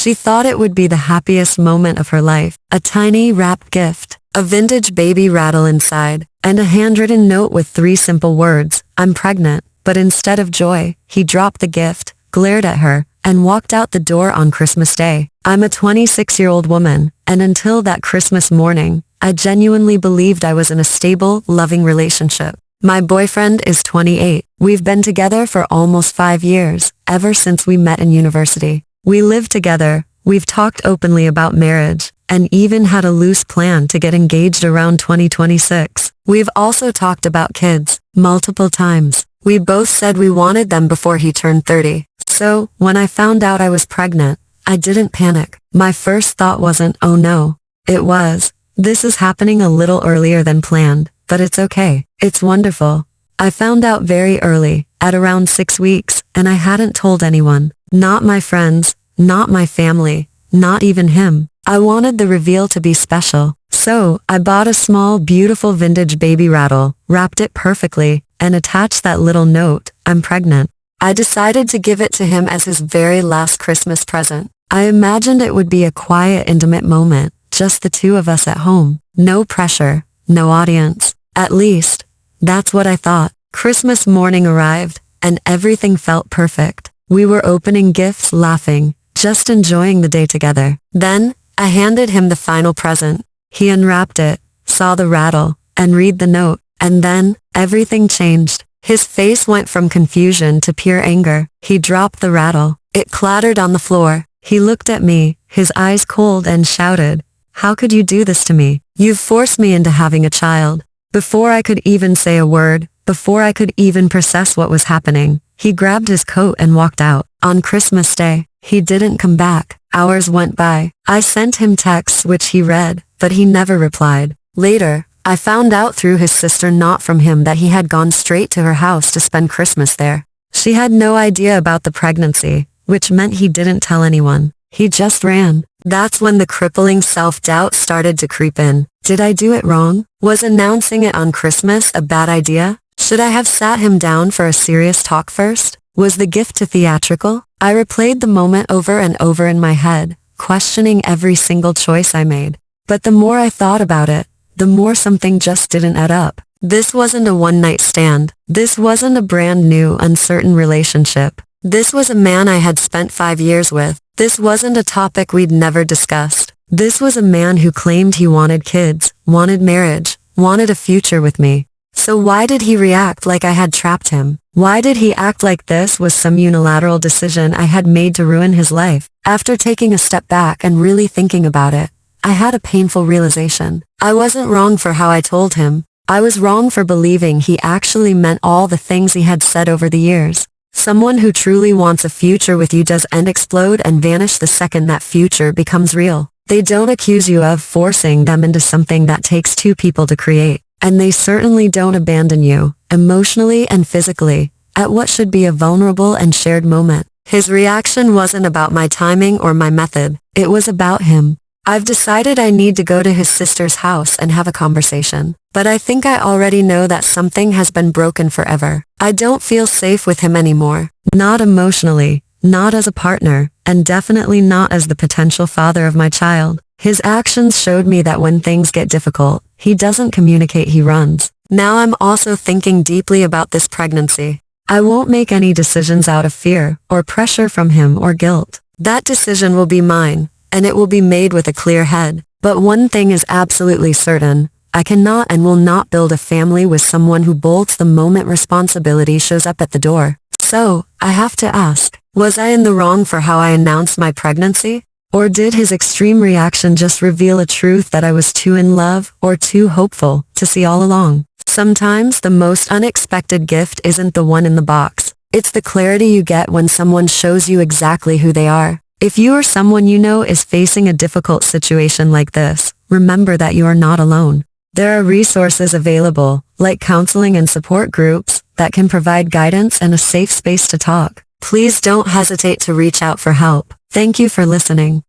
She thought it would be the happiest moment of her life. A tiny wrapped gift, a vintage baby rattle inside, and a handwritten note with 3 simple words, "I'm pregnant." But instead of joy, he dropped the gift, glared at her, and walked out the door on Christmas Day. I'm a 26-year-old woman, and until that Christmas morning, I genuinely believed I was in a stable, loving relationship. My boyfriend is 28. We've been together for almost 5 years, ever since we met in university. We live together, we've talked openly about marriage, and even had a loose plan to get engaged around 2026. We've also talked about kids, multiple times. We both said we wanted them before he turned 30. So, when I found out I was pregnant, I didn't panic. My first thought wasn't, oh no. It was, this is happening a little earlier than planned, but it's okay. It's wonderful. I found out very early, at around 6 weeks, and I hadn't told anyone. Not my friends, not my family, not even him. I wanted the reveal to be special. So, I bought a small, beautiful vintage baby rattle, wrapped it perfectly, and attached that little note, "I'm pregnant." I decided to give it to him as his very last Christmas present. I imagined it would be a quiet, intimate moment, just the 2 of us at home. No pressure, no audience. At least, that's what I thought. Christmas morning arrived, and everything felt perfect. We were opening gifts, laughing, just enjoying the day together. Then, I handed him the final present. He unwrapped it, saw the rattle, and read the note, and then, everything changed. His face went from confusion to pure anger. He dropped the rattle. It clattered on the floor. He looked at me, his eyes cold, and shouted, "How could you do this to me? You've forced me into having a child." Before I could even say a word, before I could even process what was happening, he grabbed his coat and walked out. On Christmas Day, he didn't come back. Hours went by. I sent him texts which he read, but he never replied. Later, I found out through his sister, not from him, that he had gone straight to her house to spend Christmas there. She had no idea about the pregnancy, which meant he didn't tell anyone. He just ran. That's when the crippling self-doubt started to creep in. Did I do it wrong? Was announcing it on Christmas a bad idea? Should I have sat him down for a serious talk first? Was the gift too theatrical? I replayed the moment over and over in my head, questioning every single choice I made. But the more I thought about it, the more something just didn't add up. This wasn't a one-night stand. This wasn't a brand new, uncertain relationship. This was a man I had spent 5 years with. This wasn't a topic we'd never discussed. This was a man who claimed he wanted kids, wanted marriage, wanted a future with me. So why did he react like I had trapped him? Why did he act like this was some unilateral decision I had made to ruin his life? After taking a step back and really thinking about it, I had a painful realization. I wasn't wrong for how I told him. I was wrong for believing he actually meant all the things he had said over the years. Someone who truly wants a future with you doesn't explode and vanish the second that future becomes real. They don't accuse you of forcing them into something that takes 2 people to create. And they certainly don't abandon you, emotionally and physically, at what should be a vulnerable and shared moment. His reaction wasn't about my timing or my method. It was about him. I've decided I need to go to his sister's house and have a conversation. But I think I already know that something has been broken forever. I don't feel safe with him anymore. Not emotionally, not as a partner, and definitely not as the potential father of my child. His actions showed me that when things get difficult, he doesn't communicate, he runs. Now I'm also thinking deeply about this pregnancy. I won't make any decisions out of fear, or pressure from him, or guilt. That decision will be mine, and it will be made with a clear head. But one thing is absolutely certain. I cannot and will not build a family with someone who bolts the moment responsibility shows up at the door. So, I have to ask, was I in the wrong for how I announced my pregnancy? Or did his extreme reaction just reveal a truth that I was too in love, or too hopeful, to see all along? Sometimes the most unexpected gift isn't the one in the box. It's the clarity you get when someone shows you exactly who they are. If you or someone you know is facing a difficult situation like this, remember that you are not alone. There are resources available, like counseling and support groups, that can provide guidance and a safe space to talk. Please don't hesitate to reach out for help. Thank you for listening.